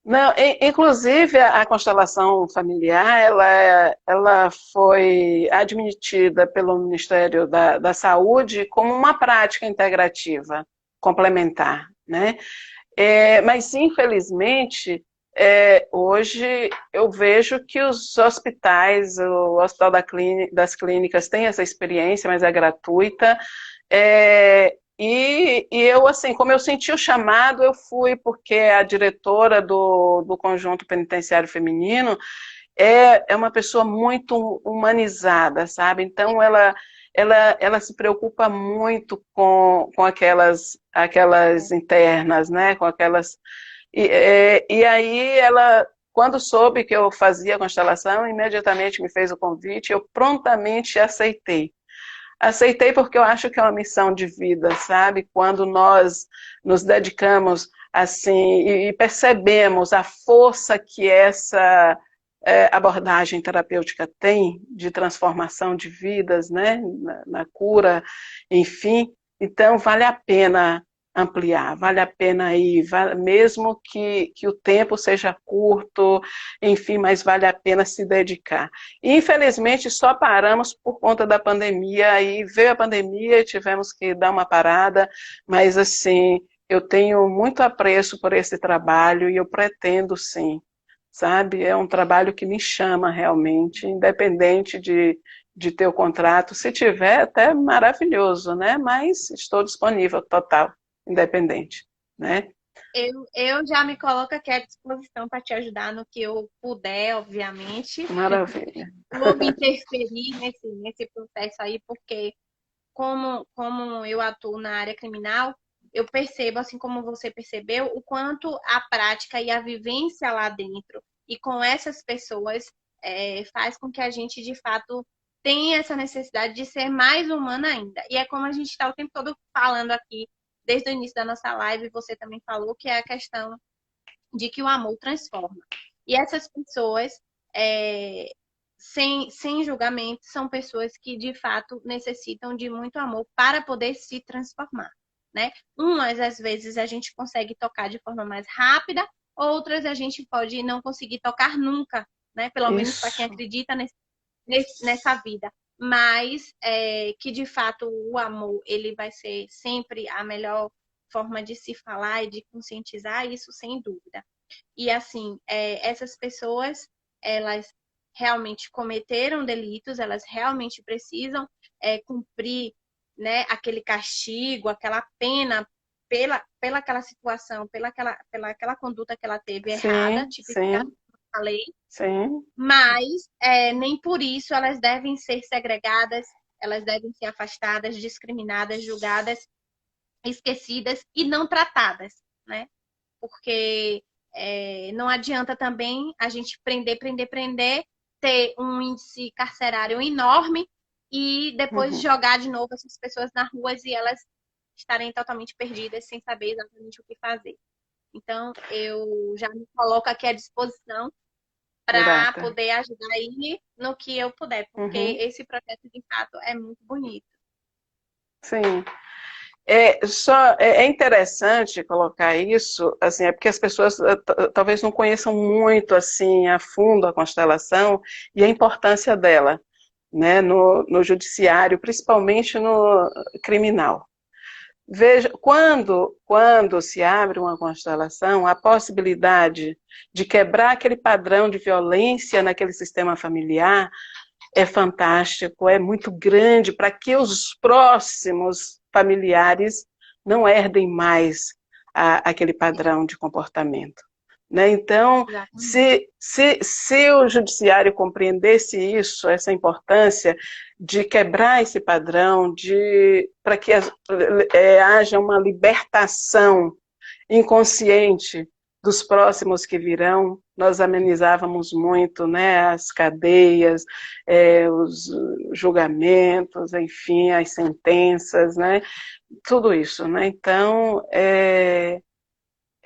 Não, inclusive a constelação familiar, ela foi admitida pelo Ministério da Saúde como uma prática integrativa complementar, né? Mas, infelizmente, hoje eu vejo que os hospitais, o Hospital das Clínicas tem essa experiência, mas é gratuita. E eu, assim, como eu senti o chamado, eu fui, porque a diretora do Conjunto Penitenciário Feminino é uma pessoa muito humanizada, sabe? Então, ela se preocupa muito com aquelas internas, né? Com aquelas. E aí, ela, quando soube que eu fazia constelação, imediatamente me fez o convite, eu prontamente aceitei. Aceitei porque eu acho que é uma missão de vida, sabe? Quando nós nos dedicamos assim e percebemos a força que essa abordagem terapêutica tem de transformação de vidas, né? Na cura, enfim. Então, vale a pena ampliar, vale a pena ir, mesmo que o tempo seja curto, enfim, mas vale a pena se dedicar. Infelizmente, só paramos por conta da pandemia, aí veio a pandemia e tivemos que dar uma parada, mas assim, eu tenho muito apreço por esse trabalho e eu pretendo sim, sabe? É um trabalho que me chama realmente, independente de ter o contrato. Se tiver, até maravilhoso, né? Mas estou disponível, total, independente, né? Eu já me coloco aqui à disposição para te ajudar no que eu puder, obviamente. Maravilha. Vou me interferir nesse processo aí, porque como eu atuo na área criminal, eu percebo, assim como você percebeu, o quanto a prática e a vivência lá dentro e com essas pessoas faz com que a gente, de fato, tenha essa necessidade de ser mais humana ainda. E é como a gente está o tempo todo falando aqui, desde o início da nossa live, você também falou, que é a questão de que o amor transforma. E essas pessoas, é, sem julgamento, são pessoas que de fato necessitam de muito amor para poder se transformar, né? Umas às vezes a gente consegue tocar de forma mais rápida, outras a gente pode não conseguir tocar nunca, né? Pelo menos para quem Isso, acredita nessa vida. Mas que de fato o amor ele vai ser sempre a melhor forma de se falar e de conscientizar, isso sem dúvida. E assim, essas pessoas, elas realmente cometeram delitos, elas realmente precisam cumprir, né, aquele castigo, aquela pena pela aquela situação, pela aquela conduta que ela teve errada, sim, tipificada sim, na lei, sim, mas nem por isso elas devem ser segregadas, elas devem ser afastadas, discriminadas, julgadas esquecidas e não tratadas, né? Porque não adianta também a gente prender, ter um índice carcerário enorme e depois Uhum. jogar de novo essas pessoas nas ruas e elas estarem totalmente perdidas sem saber exatamente o que fazer. Então, eu já me coloco aqui à disposição para Grata. poder ajudar aí no que eu puder, porque Uhum. esse projeto de fato é muito bonito. Sim. É interessante colocar isso, assim, é porque as pessoas talvez não conheçam muito assim a fundo a constelação e a importância dela, né, no judiciário, principalmente no criminal. Veja, quando se abre uma constelação, a possibilidade de quebrar aquele padrão de violência naquele sistema familiar é fantástico, é muito grande para que os próximos familiares não herdem mais aquele padrão de comportamento. Né? Então, Exatamente. se o judiciário compreendesse isso, essa importância de quebrar esse padrão, para que haja uma libertação inconsciente dos próximos que virão, nós amenizávamos muito, né, as cadeias, os julgamentos, enfim, as sentenças, né, tudo isso, né, então é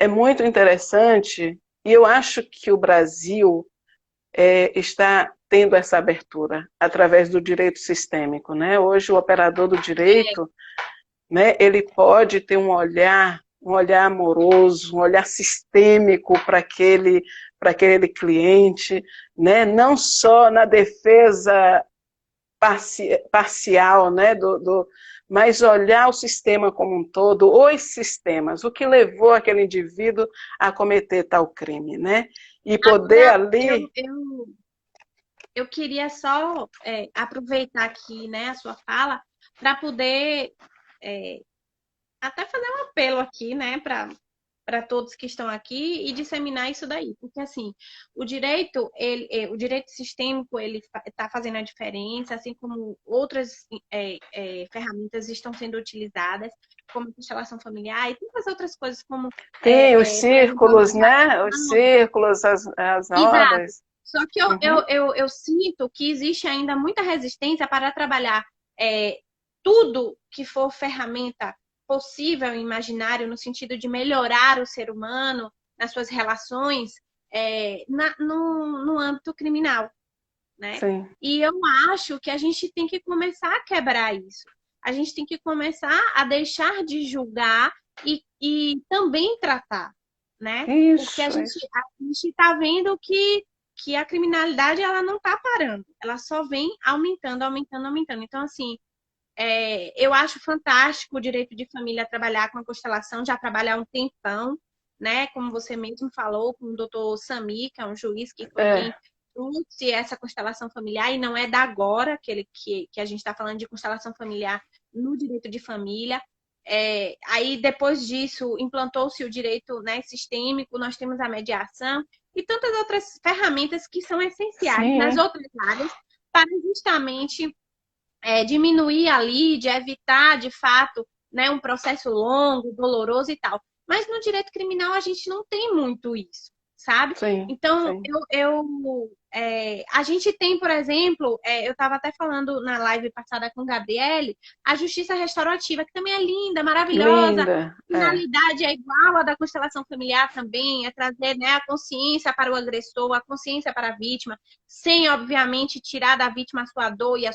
muito interessante e eu acho que o Brasil está tendo essa abertura através do direito sistêmico, né, hoje o operador do É, direito, né, ele pode ter um olhar amoroso, um olhar sistêmico para aquele cliente, né, não só na defesa parcial, né, mas olhar o sistema como um todo, os sistemas, o que levou aquele indivíduo a cometer tal crime, né, e poder agora, ali, eu queria só aproveitar aqui, né, a sua fala para poder é, até fazer um apelo aqui, né, para todos que estão aqui e disseminar isso daí, porque assim, o direito sistêmico, ele está fazendo a diferença, assim como outras ferramentas estão sendo utilizadas, como a constelação familiar e tantas outras coisas, como, tem os por exemplo, a círculos, né, os mediação. círculos, as Exato. rodas. Só que Uhum. eu sinto que existe ainda muita resistência para trabalhar é, tudo que for ferramenta possível e imaginário no sentido de melhorar o ser humano nas suas relações no âmbito criminal, né? Sim, E eu acho que a gente tem que começar a quebrar isso. A gente tem que começar a deixar de julgar e também tratar, né? Porque isso, isso. a gente está vendo que a criminalidade ela não está parando, ela só vem aumentando, aumentando, aumentando. Então, assim, eu acho fantástico o direito de família trabalhar com a constelação, já trabalhar há um tempão, né? Como você mesmo falou, com o doutor Sami, que é um juiz que foi quem É, trouxe essa constelação familiar, e não é da agora que a gente está falando de constelação familiar no direito de família. Aí, depois disso, implantou-se o direito, né, sistêmico, nós temos a mediação e tantas outras ferramentas que são essenciais nas sim, outras áreas para justamente diminuir ali, de evitar, de fato, né, um processo longo, doloroso e tal. Mas no direito criminal a gente não tem muito isso, sabe? sim, Então, sim. a gente tem, por exemplo, eu estava até falando na live passada com Gabriele, a justiça restaurativa, que também é linda, maravilhosa. A Linda, finalidade é igual à da constelação familiar também, é trazer, né, a consciência para o agressor, a consciência para a vítima, sem, obviamente, tirar da vítima a sua dor e a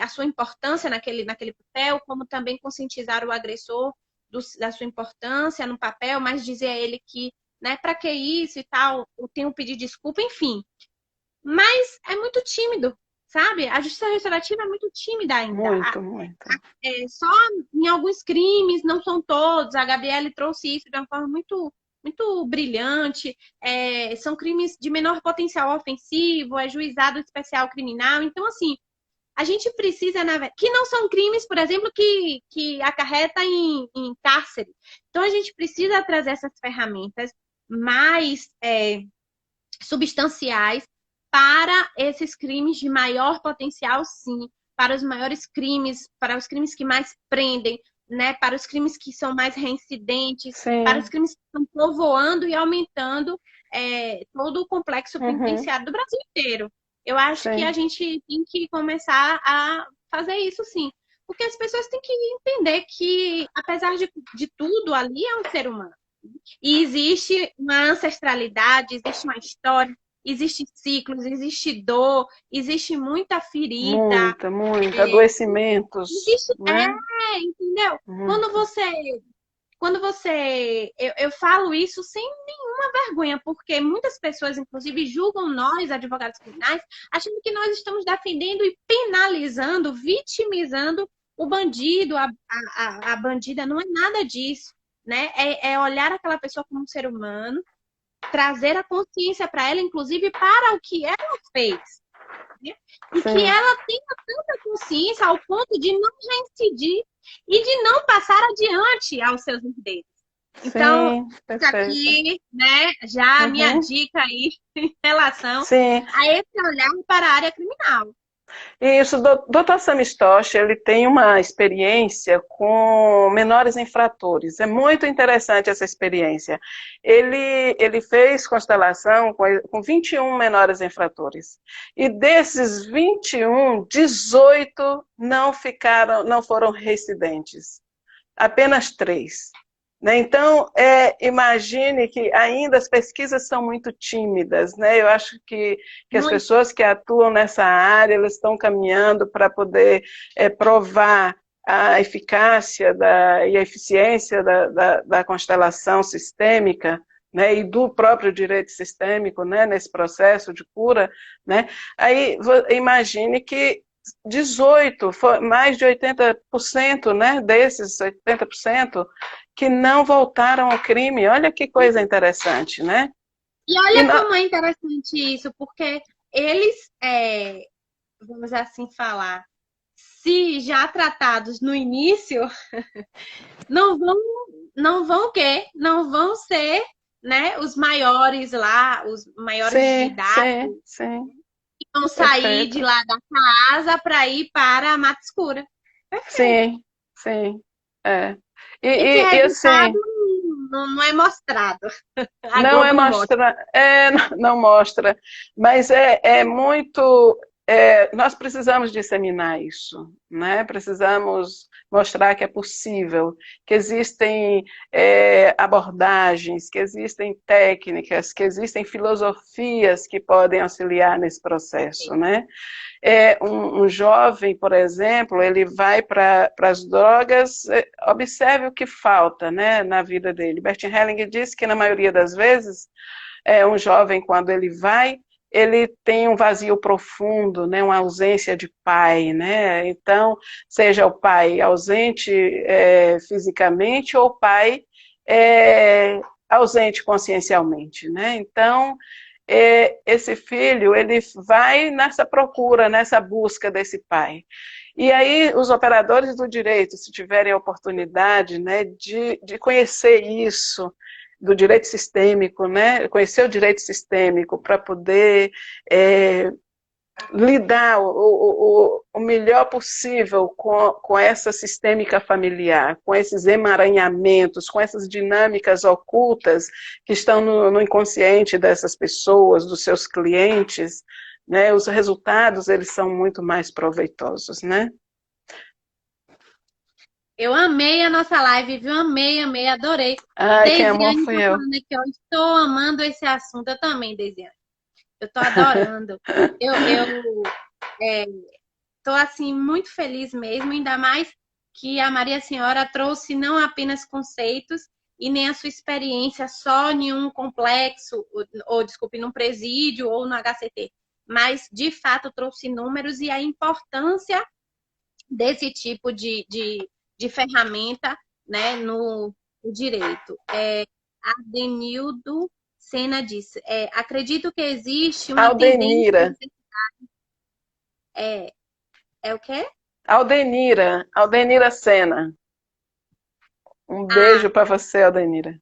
sua importância naquele papel, como também conscientizar o agressor da sua importância no papel, mas dizer a ele que, né, para que isso e tal, eu tenho que pedir desculpa, enfim. Mas é muito tímido, sabe? A justiça restaurativa é muito tímida ainda. muito, muito. Só em alguns crimes, não são todos. A Gabriele trouxe isso de uma forma muito, muito brilhante. São crimes de menor potencial ofensivo, é juizado especial criminal. Então, assim, a gente precisa, que não são crimes, por exemplo, que acarreta em cárcere. Então, a gente precisa trazer essas ferramentas mais substanciais para esses crimes de maior potencial, sim, para os maiores crimes, para os crimes que mais prendem, né, para os crimes que são mais reincidentes, para os sim. crimes que estão povoando e aumentando todo o complexo Uhum, penitenciário do Brasil inteiro. Eu acho que a sim. gente tem que começar a fazer isso, sim. Porque as pessoas têm que entender que, apesar de tudo, ali é um ser humano. E existe uma ancestralidade, existe uma história, existem ciclos, existe dor, existe muita ferida, Muita, muita. é, Adoecimentos, existe, né? entendeu? Quando Muito. você, eu falo isso sem nenhuma vergonha, porque muitas pessoas, inclusive, julgam nós, advogados criminais, achando que nós estamos defendendo e penalizando, vitimizando o bandido, a bandida. Não é nada disso, né? É olhar aquela pessoa como um ser humano, trazer a consciência para ela, inclusive, para o que ela fez, né? E que Sim, ela tenha tanta consciência ao ponto de não reincidir e de não passar adiante aos seus herdeiros. Então, sim, isso perfeito. aqui, né, já a minha Uhum, dica aí em relação sim. a esse olhar para a área criminal. Isso, Dr. Samistosh, ele tem uma experiência com menores infratores. É muito interessante essa experiência. Ele fez constelação com 21 menores infratores. E desses 21, 18 não foram reincidentes. Apenas 3. Né? Então, imagine que ainda as pesquisas são muito tímidas, né? Eu acho que as Muito. pessoas que atuam nessa área, elas estão caminhando para poder provar a eficácia e a eficiência da constelação sistêmica, né, e do próprio direito sistêmico, né, nesse processo de cura, né? Aí imagine que 18, mais de 80%, né, desses 80%, que não voltaram ao crime. Olha que coisa interessante, né? E E olha não, como é interessante isso, porque eles, vamos assim falar, se já tratados no início, não vão, não vão o quê? Não vão ser, né, os maiores lá, os maiores de sim, idade, sim, sim, que vão sair de perfeito. lá da casa para ir para a Mata Escura. Perfeito. Sim, sim, é. E, Esse e assim, resultado não é mostrado. A não é Globo não mostra. mostra, não mostra, mas é muito. Nós precisamos disseminar isso, né? Precisamos mostrar que é possível, que existem abordagens, que existem técnicas, que existem filosofias que podem auxiliar nesse processo, né? Um jovem, por exemplo, ele vai para as drogas, observe o que falta, né, na vida dele. Bert Helling diz que, na maioria das vezes, um jovem, quando ele vai, ele tem um vazio profundo, né, uma ausência de pai, né? Então, seja o pai ausente fisicamente ou o pai ausente consciencialmente, né? Então, esse filho ele vai nessa procura, nessa busca desse pai. E aí os operadores do direito, se tiverem a oportunidade, né, de conhecer isso, do direito sistêmico, né, conhecer o direito sistêmico para poder lidar o melhor possível com essa sistêmica familiar, com esses emaranhamentos, com essas dinâmicas ocultas que estão no inconsciente dessas pessoas, dos seus clientes, né, os resultados eles são muito mais proveitosos, né? Eu amei a nossa live, viu? Amei, amei, adorei. Ai, quem amou Deisiane fui tá eu. falando aqui, eu estou amando esse assunto. Eu também, Deisiane. Eu tô adorando. Eu tô assim muito feliz mesmo, ainda mais que a Maria Senhora trouxe não apenas conceitos e nem a sua experiência só em um complexo, ou desculpe, num presídio ou no HCT, mas de fato trouxe números e a importância desse tipo de ferramenta, né, no direito. Adenildo Sena disse, acredito que existe uma tendência. Aldenira, É, é o quê? Aldenira Sena. Um Ah, beijo para você, Aldenira.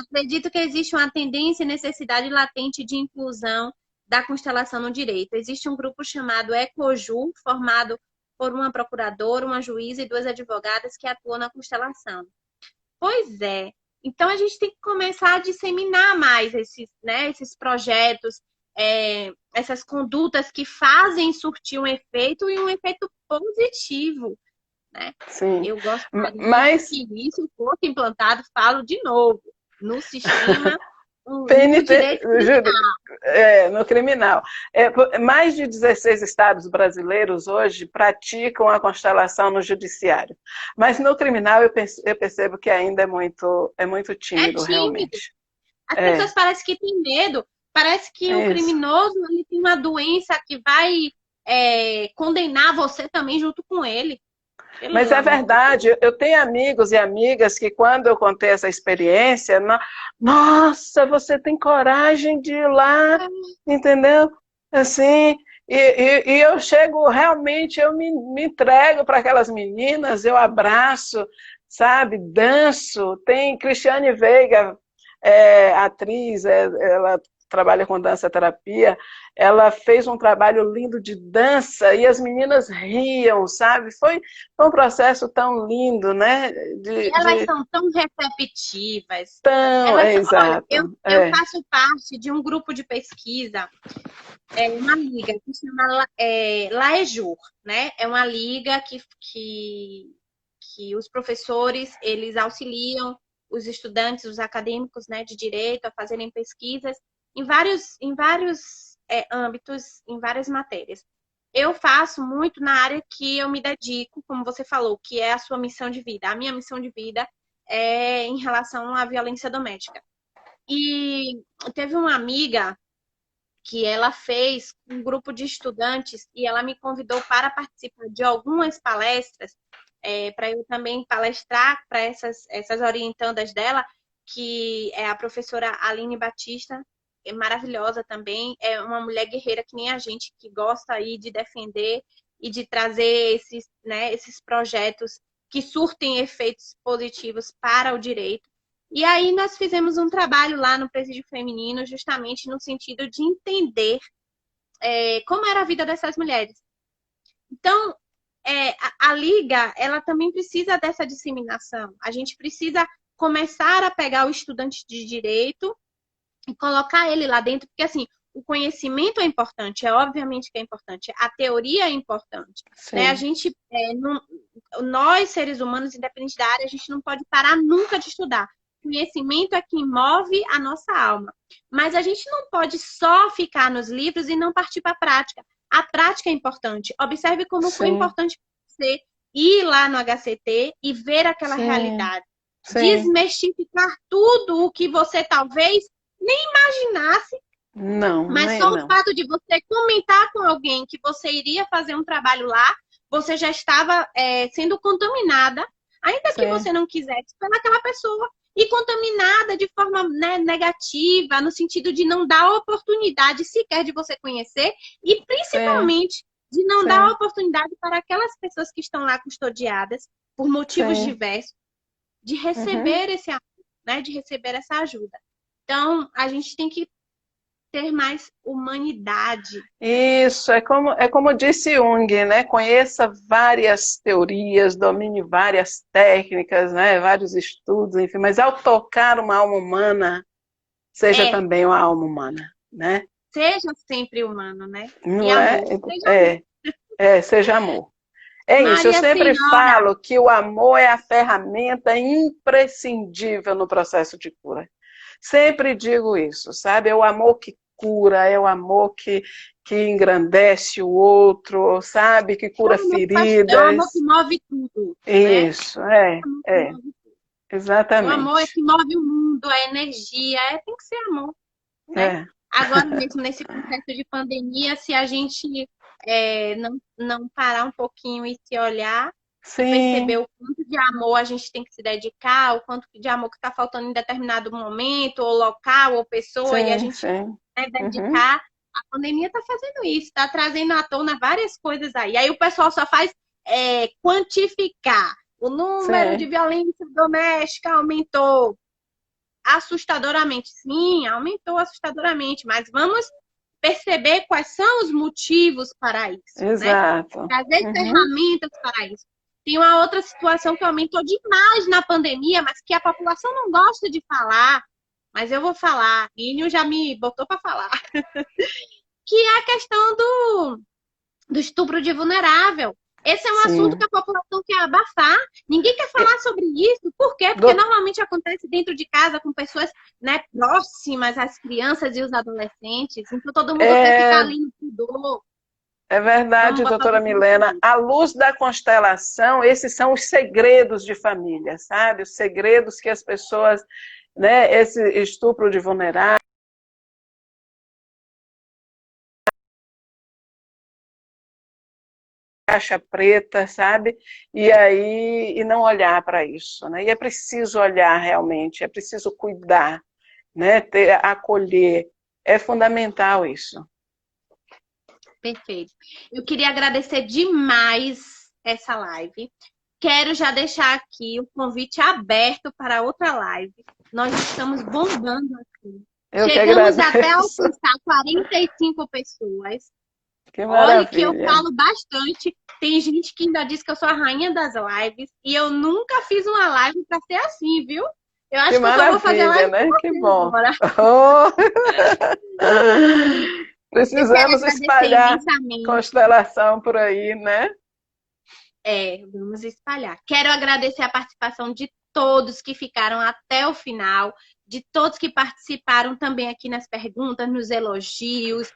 acredito que existe uma tendência e necessidade latente de inclusão da constelação no direito. Existe um grupo chamado ECOJU, formado por uma procuradora, uma juíza e 2 advogadas que atuam na constelação. Pois é. Então, a gente tem que começar a disseminar mais esses projetos, essas condutas que fazem surtir um efeito e um efeito positivo, né? Sim. Eu gostaria Mas que isso fosse implantado, falo de novo, no sistema, no PNT, direito criminal. no criminal. Mais de 16 estados brasileiros hoje praticam a constelação no judiciário. Mas no criminal eu percebo que ainda é muito É tímido, tímido. realmente. As pessoas parecem que têm medo, parece que o Isso. criminoso ele tem uma doença que vai condenar você também junto com ele. Mas Pelo é amor de Deus. verdade, eu tenho amigos e amigas que quando eu contei essa experiência, nossa, você tem coragem de ir lá, entendeu? Assim, e eu chego, realmente, eu me entrego para aquelas meninas, eu abraço, sabe, danço. Tem Cristiane Veiga, atriz, ela trabalha com dança terapia, ela fez um trabalho lindo de dança e as meninas riam, sabe? Foi um processo tão lindo, né? E elas são tão receptivas. Olha, Exato. eu faço parte de um grupo de pesquisa, uma liga que se chama Laejur, né? É uma liga que os professores, eles auxiliam os estudantes, os acadêmicos, né, de direito a fazerem pesquisas em vários âmbitos, em várias matérias. Eu faço muito na área que eu me dedico, como você falou, que é a sua missão de vida. A minha missão de vida é em relação à violência doméstica. E teve uma amiga que ela fez um grupo de estudantes e ela me convidou para participar de algumas palestras, para eu também palestrar para essas orientandas dela, que é a professora Aline Batista, é maravilhosa também, é uma mulher guerreira que nem a gente, que gosta aí de defender e de trazer esses projetos que surtem efeitos positivos para o direito. E aí nós fizemos um trabalho lá no Presídio Feminino, justamente no sentido de entender como era a vida dessas mulheres. Então, a Liga, ela também precisa dessa disseminação. A gente precisa começar a pegar o estudante de direito e colocar ele lá dentro, porque assim, o conhecimento é importante, obviamente que é importante, a teoria é importante, né? A gente, nós seres humanos, independente da área, a gente não pode parar nunca de estudar. Conhecimento é que move a nossa alma. Mas a gente não pode só ficar nos livros e não partir para a prática. A prática é importante. Observe como foi importante você ir lá no HCT e ver aquela realidade. Desmistificar tudo o que você talvez nem imaginasse. Não, mas só o fato de você comentar com alguém que você iria fazer um trabalho lá, você já estava sendo contaminada, ainda que você não quisesse, pelaquela pessoa. E contaminada de forma negativa, no sentido de não dar oportunidade sequer de você conhecer e principalmente de não dar oportunidade para aquelas pessoas que estão lá custodiadas por motivos diversos de receber esse amor, né? De receber essa ajuda. Então, a gente tem que ter mais humanidade. Isso, é como disse Jung, né? Conheça várias teorias, domine várias técnicas, né? Vários estudos, enfim, mas ao tocar uma alma humana, seja também uma alma humana, né? Seja sempre humano, né? Não e amor. Seja amor. É isso, Maria eu sempre Senhora. falo que o amor é a ferramenta imprescindível no processo de cura. Sempre digo isso, sabe? É o amor que cura, é o amor que engrandece o outro, sabe? Que cura feridas. É o amor que move tudo. Isso, exatamente. O amor é que move o mundo, a energia, tem que ser amor. Né? Agora mesmo, nesse processo de pandemia, se a gente não parar um pouquinho e se olhar, e perceber o quanto de amor a gente tem que se dedicar, o quanto de amor que está faltando em determinado momento, ou local, ou pessoa, e a gente dedicar. A pandemia está fazendo isso, está trazendo à tona várias coisas aí. Aí o pessoal só faz quantificar. O número de violência doméstica aumentou assustadoramente. Sim, aumentou assustadoramente, mas vamos perceber quais são os motivos para isso, né? Exato. Trazer ferramentas para isso. Tem uma outra situação que aumentou demais na pandemia, mas que a população não gosta de falar, mas eu vou falar. Enio já me botou para falar. Que é a questão do estupro de vulnerável. Esse é um assunto que a população quer abafar. Ninguém quer falar sobre isso. Por quê? Porque normalmente acontece dentro de casa com pessoas, né, próximas às crianças e os adolescentes. Então todo mundo quer ficar ali no pudor. É verdade, doutora Milena. À luz da constelação, esses são os segredos de família, sabe? Os segredos que as pessoas, né, esse estupro de vulnerável, caixa preta, sabe? E aí, e não olhar para isso, né? E é preciso olhar realmente, é preciso cuidar, né? Acolher, é fundamental isso. Perfeito. Eu queria agradecer demais essa live. Quero já deixar aqui o convite aberto para outra live. Nós estamos bombando aqui. Chegamos até alcançar 45 pessoas. Que maravilha. Olha que eu falo bastante. Tem gente que ainda diz que eu sou a rainha das lives e eu nunca fiz uma live para ser assim, viu? Eu acho que eu só vou fazer live, né? Que bom. Oh. Precisamos espalhar constelação por aí, né? Vamos espalhar. Quero agradecer a participação de todos que ficaram até o final, de todos que participaram também aqui nas perguntas, nos elogios,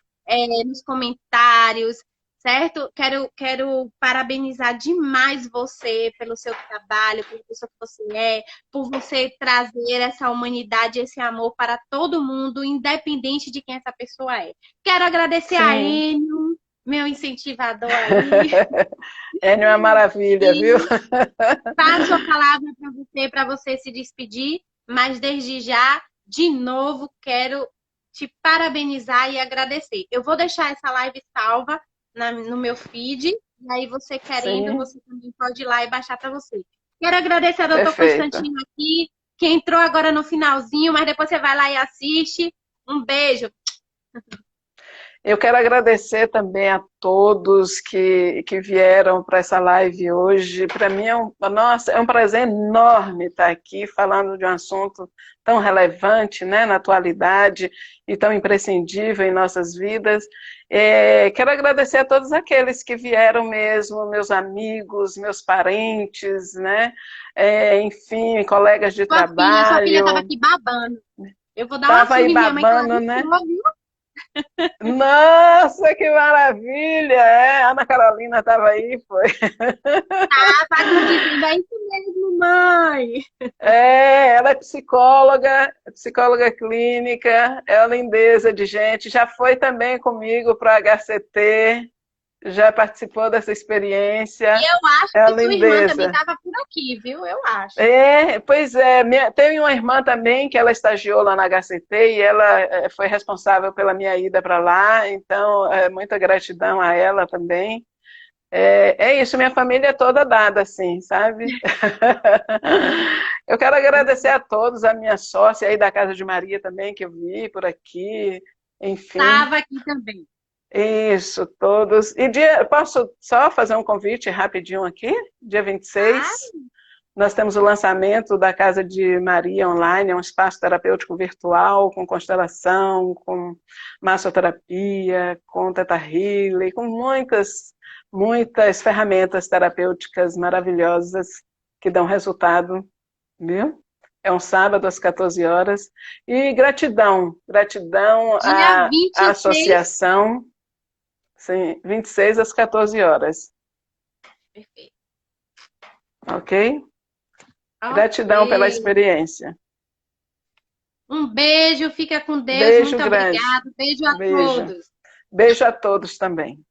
nos comentários, certo? Quero parabenizar demais você pelo seu trabalho, pela pessoa que você é, por você trazer essa humanidade, esse amor para todo mundo, independente de quem essa pessoa é. Quero agradecer a Enio, meu incentivador aí. Enio é uma maravilha, viu? Passo a palavra para você se despedir, mas desde já, de novo, quero te parabenizar e agradecer. Eu vou deixar essa live salva no meu feed, e aí você querendo, você também pode ir lá e baixar para você. Quero agradecer ao doutor Constantino aqui, que entrou agora no finalzinho, mas depois você vai lá e assiste. Um beijo. Eu quero agradecer também a todos que vieram para essa live hoje. Para mim é um prazer enorme estar aqui falando de um assunto tão relevante, né, na atualidade e tão imprescindível em nossas vidas. Quero agradecer a todos aqueles que vieram mesmo, meus amigos, meus parentes, né, enfim, colegas de trabalho. Sua filha estava aqui babando. Eu vou dar uma surra em minha mãe, babando, né? Nossa, que maravilha! A Ana Carolina estava aí, foi. Tá dizendo, é isso mesmo, mãe. Ela é psicóloga clínica, é uma lindeza de gente, já foi também comigo para a HCT, já participou dessa experiência. E eu acho que sua irmã também estava por aqui, viu? Eu acho. Pois é. Tem uma irmã também que ela estagiou lá na HCT e ela foi responsável pela minha ida para lá, então muita gratidão a ela também. Isso, minha família é toda dada, assim, sabe? Eu quero agradecer a todos, a minha sócia aí da Casa de Maria também, que eu vi por aqui, enfim. Estava aqui também. Isso, todos. E posso só fazer um convite rapidinho aqui? Dia 26, nós temos o lançamento da Casa de Maria Online, é um espaço terapêutico virtual, com constelação, com massoterapia, com Theta Healing, com muitas ferramentas terapêuticas maravilhosas que dão resultado, viu? É um sábado às 14 horas. E gratidão à associação. Sim, 26 às 14 horas. Perfeito. Ok? Gratidão pela experiência. Um beijo, fica com Deus. Beijo muito grande. obrigado. Beijo a todos. Beijo a todos também.